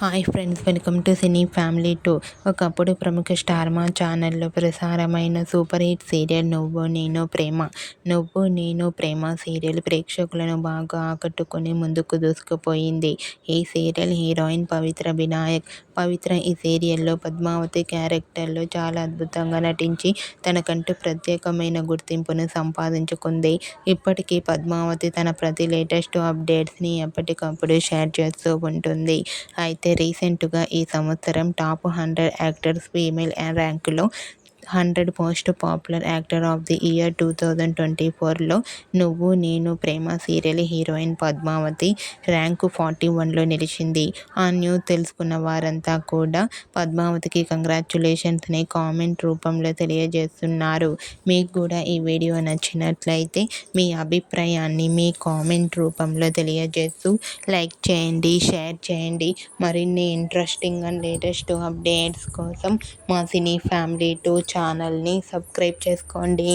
Hi friends, welcome to cine family 2. ఒకప్పుడు ప్రముఖ star మా ఛానల్లో ప్రసారమైన సూపర్ హిట్ సీరియల్ 'నువ్వు నేను ప్రేమ'. 'నువ్వు నేను ప్రేమ' సీరియల్ ప్రేక్షకులను బాగా ఆకట్టుకుని ముందుకు దూసుకుపోయింది. ఈ సీరియల్ హీరోయిన్ పవిత్ర వినాయక్. పవిత్ర ఈ సీరియల్లో పద్మావతి క్యారెక్టర్లో చాలా అద్భుతంగా నటించి తనకంటూ ప్రత్యేకమైన గుర్తింపును సంపాదించుకుంది. ఇప్పటికీ పద్మావతి తన ప్రతి లేటెస్ట్ అప్డేట్స్ని ఎప్పటికప్పుడు షేర్ చేస్తూ ఉంటుంది. అయితే రీసెంట్గా ఈ సంవత్సరం టాప్ 100 యాక్టర్స్ ఫీమేల్ ర్యాంకులో 100 most popular actor of the year 2024లో 'Nuvvu Nenu Prema' serial heroine Padmavathi rank 41లో నిలిచింది. ఆ న్యూస్ తెలుసుకున్న వారంతా కూడా పద్మావతికి కంగ్రాచ్యులేషన్స్ని కామెంట్ రూపంలో తెలియజేస్తున్నారు. మీకు కూడా ఈ వీడియో నచ్చినట్లయితే మీ అభిప్రాయాన్ని మీ కామెంట్ రూపంలో తెలియజేస్తూ లైక్ చేయండి, షేర్ చేయండి. మరిన్ని ఇంట్రెస్టింగ్ అండ్ లేటెస్ట్ అప్డేట్స్ కోసం మా సినీ ఫ్యామిలీ 2 ఛానల్ని సబ్స్క్రైబ్ చేసుకోండి.